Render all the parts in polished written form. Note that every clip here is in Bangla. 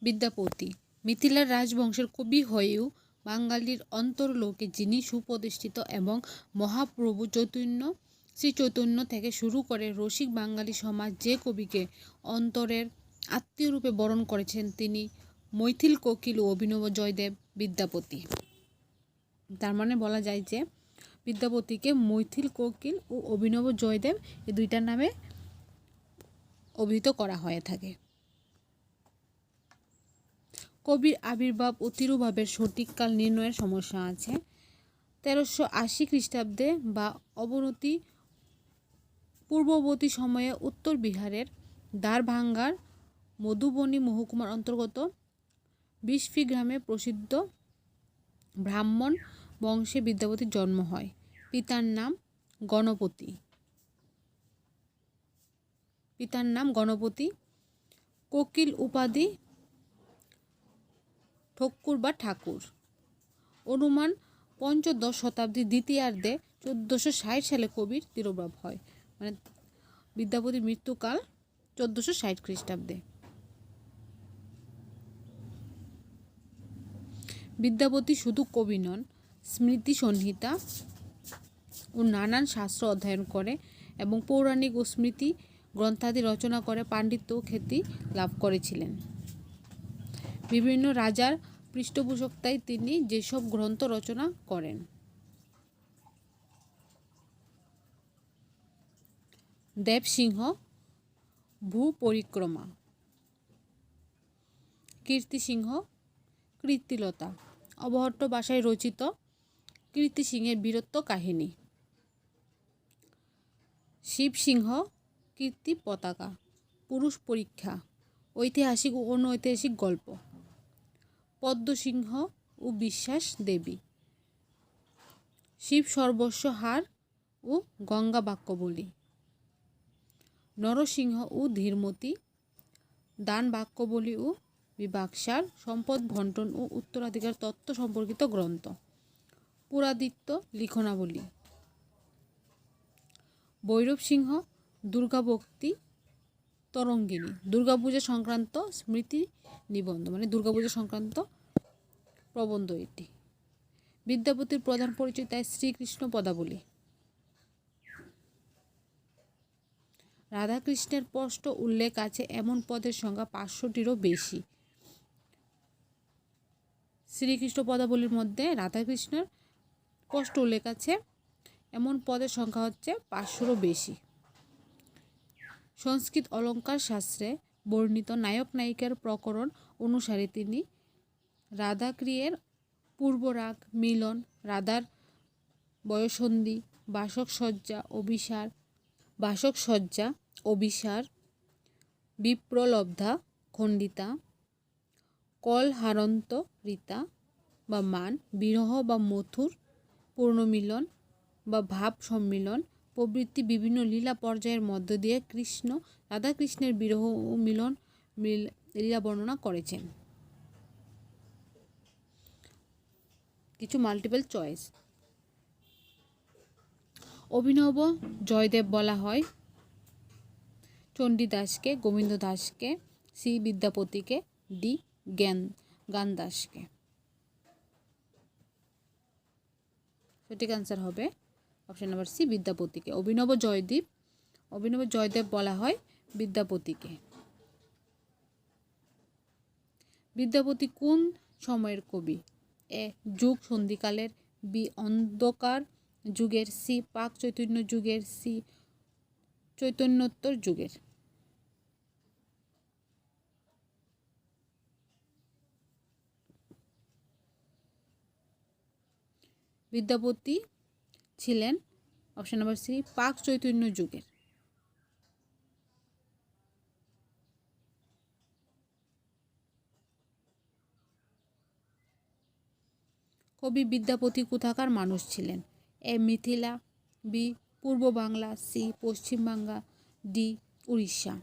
বিদ্যাপতি মিথিলার রাজবংশের কবি হয়েও বাঙালির অন্তরলোকে যিনি সুপ্রতিষ্ঠিত এবং মহাপ্রভু শ্রী চৈতন্য থেকে শুরু করে রসিক বাঙালি সমাজ যে কবিকে অন্তরের আত্মীয় রূপে বরণ করেছেন তিনি মৈথিল কোকিল ও অভিনব জয়দেব বিদ্যাপতি। তার মানে বলা যায় যে বিদ্যাপতিকে মৈথিল কোকিল ও অভিনব জয়দেব এই দুইটার নামে অভিহিত করা হয়ে থাকে। কবির আবির্ভাব ও তিরোভাবের সঠিক কাল নির্ণয়ের সমস্যা আছে। 1380 খ্রিস্টাব্দে বা অবনতি পূর্ববর্তী সময়ে উত্তর বিহারের দ্বারভাঙ্গার মধুবনী মহকুমার অন্তর্গত বিশফি গ্রামে প্রসিদ্ধ ব্রাহ্মণ বংশে বিদ্যাপতির জন্ম হয়। পিতার নাম গণপতি, কোকিল উপাধি ঠক্কুর বা ঠাকুর। অনুমান পঞ্চদশ শতাব্দীর দ্বিতীয়ার্ধে 1460 সালে কবির তিরোভাব হয়, মানে বিদ্যাপতির মৃত্যুকাল 1460 খ্রিস্টাব্দে। বিদ্যাপতি শুধু কবি নন, স্মৃতি সংহিতা ও নানান শাস্ত্র অধ্যয়ন করে এবং পৌরাণিক ও স্মৃতি গ্রন্থাদি রচনা করে পাণ্ডিত্য ও খ্যাতি লাভ করেছিলেন। বিভিন্ন রাজার পৃষ্ঠপোষকতায় তিনি যেসব গ্রন্থ রচনা করেন: দেবসিংহ ভূ পরিক্রমা, কীর্তিসিংহ কীর্তিলতা, অবহট্ট ভাষায় রচিত কীর্তিসিংহের বীরত্ব কাহিনী, শিবসিংহ কীর্তি পতাকা, পুরুষ পরীক্ষা, ঐতিহাসিক ও অনৈতিহাসিক গল্প, পদ্মসিংহ ও বিশ্বাস দেবী, শিব সর্বস্ব হার ও গঙ্গা বাক্যবলী, নরসিংহ ও ধীরমতি, দান বাক্যবলী ও বিভাগসার, সম্পদ বন্টন ও উত্তরাধিকার তত্ত্ব সম্পর্কিত গ্রন্থ, পুরাদিত্য লিখনাবলী, ভৈরব সিংহ দুর্গাভক্তি তরঙ্গিনী, দুর্গাপূজা সংক্রান্ত স্মৃতি নিবন্ধ, মানে দুর্গাপূজা সংক্রান্ত প্রবন্ধ এটি। বিদ্যাপতির প্রধান পরিচয় তাই শ্রীকৃষ্ণ পদাবলী। রাধাকৃষ্ণের স্পষ্ট উল্লেখ আছে এমন পদের সংখ্যা 500টিরও বেশি। শ্রীকৃষ্ণ পদাবলীর মধ্যে রাধাকৃষ্ণের স্পষ্ট উল্লেখ আছে এমন পদের সংখ্যা হচ্ছে 500রও বেশি। সংস্কৃত অলঙ্কার শাস্ত্রে বর্ণিত নায়ক নায়িকার প্রকরণ অনুসারে তিনি রাধাক্রিয়ের পূর্বরাগ, মিলন, রাধার বয়ঃসন্ধি, বাসক অভিসার, বিপ্রলব্ধা খণ্ডিতা, কলহারন্ত রীতা বা মান, বিরহ বা মথুর পূর্ণমিলন বা ভাব সম্মিলন প্রভৃতি বিভিন্ন লীলা পর্যায়ের মধ্য দিয়ে রাধাকৃষ্ণের বিরহ ও মিলন লীলা বর্ণনা করেছেন। কিছু মাল্টিপল চয়েস। অভিনব জয়দেব বলা হয় চণ্ডীদাসকে, গোবিন্দ দাসকে, সি বিদ্যাপতিকে, ডি জ্ঞানদাসকে। সঠিক আনসার হবে অপশন নাম্বার সি বিদ্যাপতিকে। অভিনব জয়দেব বলা হয় বিদ্যাপতিকে। বিদ্যাপতি কোন সময়ের কবি? এ যুগ সন্ধিকালের, বি অন্ধকার যুগের, সি প্রাক চৈতন্য যুগের, সি চৈতন্যোত্তর যুগের। বিদ্যাপতি ছিলেন অপশন নাম্বার সি প্রাক চৈতন্য যুগের। কবি বিদ্যাপতি কোথাকার মানুষ ছিলেন? এ মিথিলা, বি পূর্ব বাংলা, সি পশ্চিম বাংলা, ডি উড়িষ্যা।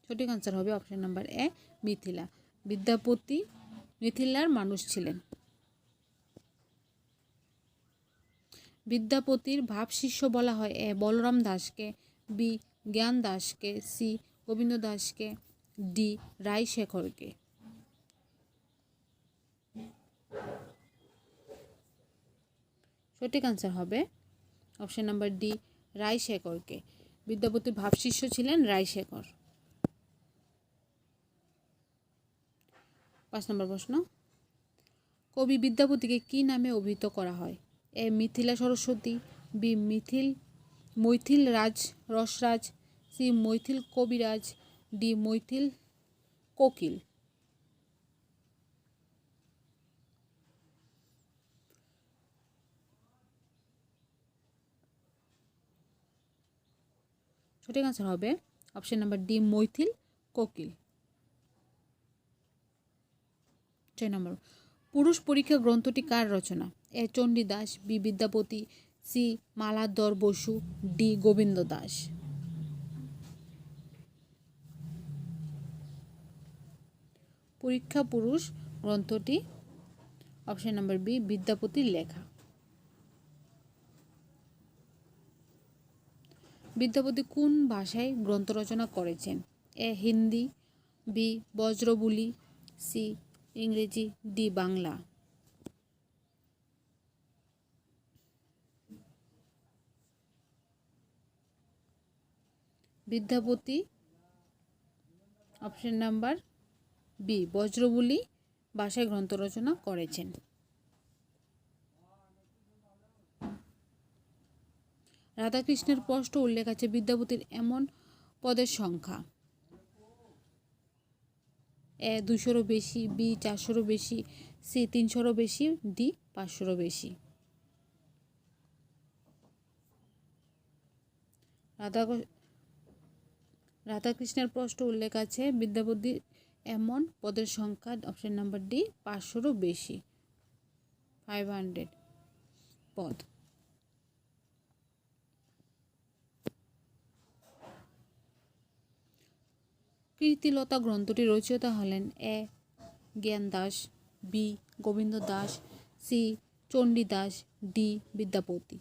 সঠিক আনসার হবে option number A Mithila. Vidyapati মিথিলার মানুষ ছিলেন। বিদ্যাপতির ভাবশিষ্য বলা হয়? এ বলরাম দাসকে, বি জ্ঞান দাসকে, সি গোবিন্দ দাসকে, ডি রায়শেখরকে। সঠিক আনসার হবে অপশন নাম্বার ডি রায়শেখরকে। বিদ্যাপতির ভাবশিষ্য ছিলেন রায়শেখর। 5 নম্বর প্রশ্ন, কবি বিদ্যাপতিকে কি নামে অভিহিত করা হয়? এ মিথিলা সরস্বতী, বি মৈথিল রসরাজ, সি মৈথিল কবিরাজ, ডি মৈথিল কোকিল। সঠিক আনসার হবে অপশন নাম্বার ডি মৈথিল কোকিল। 6 নম্বর, পুরুষ পরীক্ষা গ্রন্থটি কার রচনা? A Chandidas, B Vidyapati, C Maladhar Basu, D Gobinda Das. Pariksha Purush গ্রন্থটি অপশন নাম্বার বি বিদ্যাপতির লেখা। বিদ্যাপতি কোন ভাষায় গ্রন্থ রচনা করেছেন? A Hindi, B Brajabuli, C Ingreji, D Bangla. Vidyapati option number B Brajabuli ভাষায় গ্রন্থ রচনা করেছেন। রাধাকৃষ্ণের স্পষ্ট উল্লেখ আছে বিদ্যাপতির এমন পদের সংখ্যা? এ 200-রও বেশি, বি 400-রও বেশি, সি 300-রও বেশি, ডি 500-রও বেশি। রাধাকৃষ্ণের স্পষ্ট উল্লেখ আছে বিদ্যাপতির এমন পদের সংখ্যা অপশন নাম্বার ডি 500-রও বেশি, 500 পদ। কীর্তিলতা গ্রন্থটি রচয়িতা হলেন? A Gyan Das, B Gobinda Das, C Chandidas, D Vidyapati.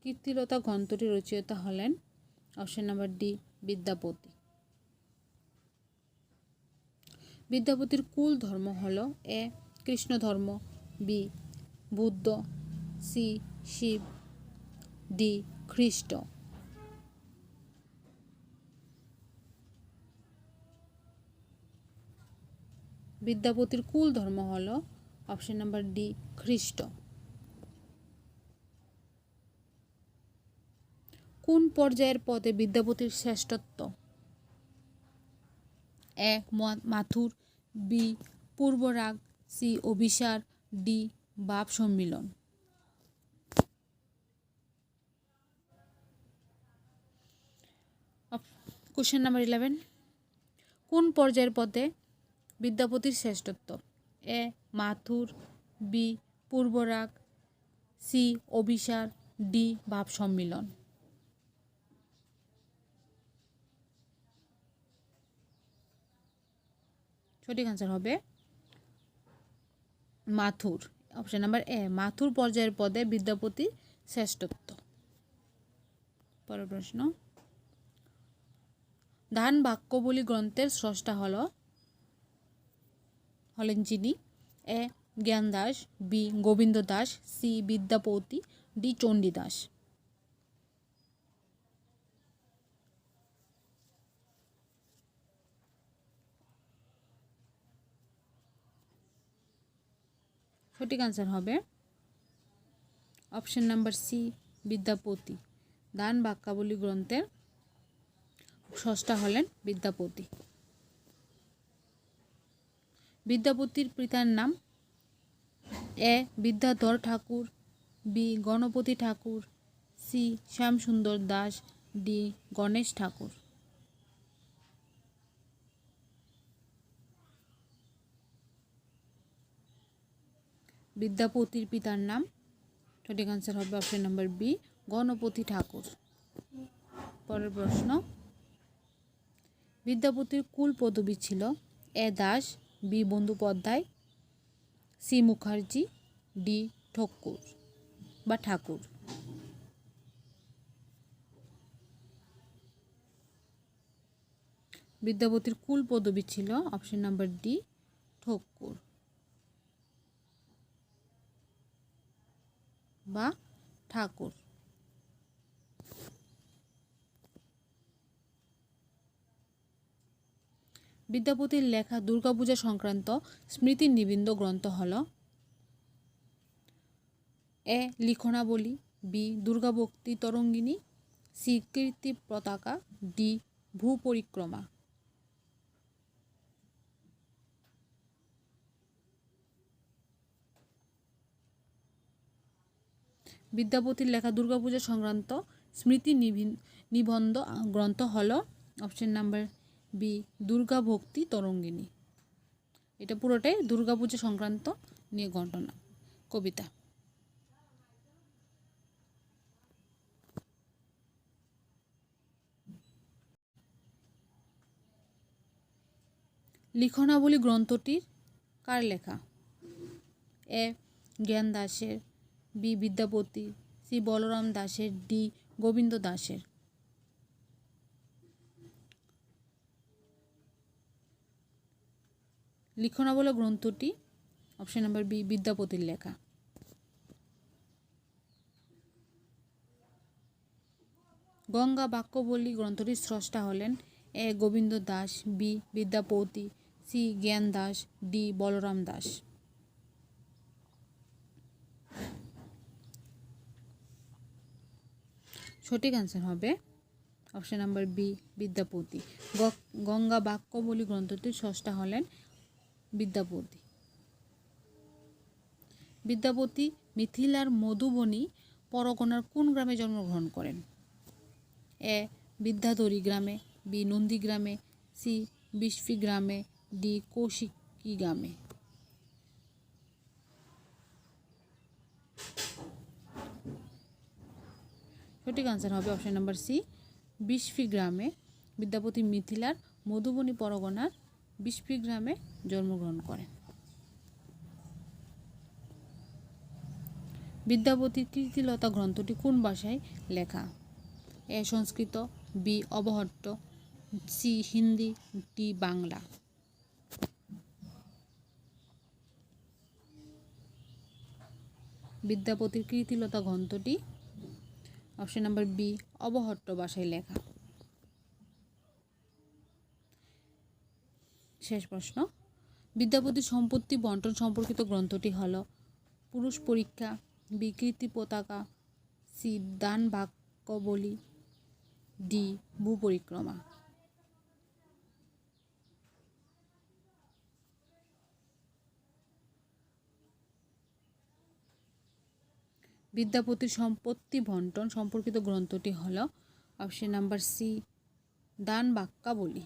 Kirtilata গ্রন্থটি রচয়িতা হলেন অপশন নাম্বার ডি বিদ্যাপতি। বিদ্যাপতির কুল ধর্ম হল? এ কৃষ্ণ ধর্ম, B Buddha, C Shiva, D Christ. বিদ্যাপতির কুল ধর্ম হল অপশন নাম্বার ডি খ্রিস্ট। কোন পর্যায়ের পদে বিদ্যাপতির শ্রেষ্ঠত্ব? এ মাথুর, বি পূর্বরাগ, সি অভিসার, ডি ভাব সম্মিলন। কোশ্চেন নাম্বার 11, কোন পর্যায়ের পদে বিদ্যাপতির শ্রেষ্ঠত্ব? এ মাথুর, বি পূর্বরাগ, সি অভিসার, ডি ভাব সম্মিলন। সঠিক আনসার হবে মাথুর, অপশন নাম্বার এ মাথুর পর্যায়ের পদে বিদ্যাপতি শ্রেষ্ঠত্ব। পরের প্রশ্ন, দান বাক্যাবলী গ্রন্থের স্রষ্টা হলেন যিনি? A Gyan Das, B Gobinda Das, C Vidyapati, D Chandidas. সঠিক আনসার হবে অপশন নাম্বার সি বিদ্যাপতি। দান বাক্যাবলী গ্রন্থের স্রষ্টা হলেন বিদ্যাপতি। বিদ্যাপতির পিতার নাম? A Vidyadhar Thakur, B Ganapati Thakur, C Shyamsundar Das, D Ganesh Thakur. বিদ্যাপতির পিতার নাম? সঠিক আনসার হবে option number B Ganapati Thakur. পরের প্রশ্ন, বিদ্যাপতির কুল পদবী ছিল A Das, B Bandyopadhyay, C Mukherjee, D Thakur বা ঠাকুর। বিদ্যাপতির কুল পদবী ছিল অপশন নাম্বার ডি ঠাকুর বা ঠাকুর। বিদ্যাপতির লেখা দুর্গাপূজা সংক্রান্ত স্মৃতি নিবন্ধ গ্রন্থ হল এ লিখনাবলী, বি দুর্গাভক্তি তরঙ্গিনী, সি কীর্তি পতাকা, ডি ভূ পরিক্রমা। বিদ্যাপতির লেখা দুর্গাপূজা সংক্রান্ত স্মৃতি নিবন্ধ গ্রন্থ হল অপশন নাম্বার বি দুর্গাভক্তি তরঙ্গিনী। এটা পুরোটাই দুর্গাপূজা সংক্রান্ত নিয়ে ঘটনা কবিতা। লিখনাবলী গ্রন্থটির কার লেখা? এ জ্ঞান দাসের, বি বিদ্যাপতি, সি বলরাম দাসের, ডি গোবিন্দ দাসের। লিখনাবলী গ্রন্থটি অপশন নাম্বার বি বিদ্যাপতির লেখা। গঙ্গা বাক্যাবলী গ্রন্থটির স্রষ্টা হলেন A Gobinda Das, B Vidyapati, C Gyan Das, D Balaram Das. সঠিক অ্যান্সার হবে option number B Vidyapati. Ganga Vakyavali গ্রন্থটির স্রষ্টা হলেন বিদ্যাপতি। বিদ্যাপতি মিথিলার মধুবনী পরগনার কোন গ্রামে জন্মগ্রহণ করেন? এ বিদ্যাধরী গ্রামে, বি নন্দীগ্রামে, সি বিস্ফী গ্রামে, ডি কৌশিকী গ্রামে। সঠিক আনসার হবে অপশন নাম্বার সি বিস্ফী গ্রামে। বিদ্যাপতি মিথিলার মধুবনী পরগনার বিস্ফী গ্রামে জন্মগ্রহণ করেন। বিদ্যাপতির কীর্তিলতা গ্রন্থটি কোন ভাষায় লেখা? A Sanskrit, B Abahatta, C Hindi, D Bangla. বিদ্যাপতির কীর্তিলতা গ্রন্থটি অপশন নাম্বার বি অবহট্ট ভাষায় লেখা। শেষ প্রশ্ন, বিদ্যাপতির সম্পত্তি বন্টন সম্পর্কিত গ্রন্থটি হল পুরুষ পরীক্ষা, বি কীর্তি পতাকা, সি দান বাক্যাবলী, ডি ভূ পরিক্রমা। বিদ্যাপতির সম্পত্তি বন্টন সম্পর্কিত গ্রন্থটি হল অপশন নাম্বার সি দান বাক্যাবলী।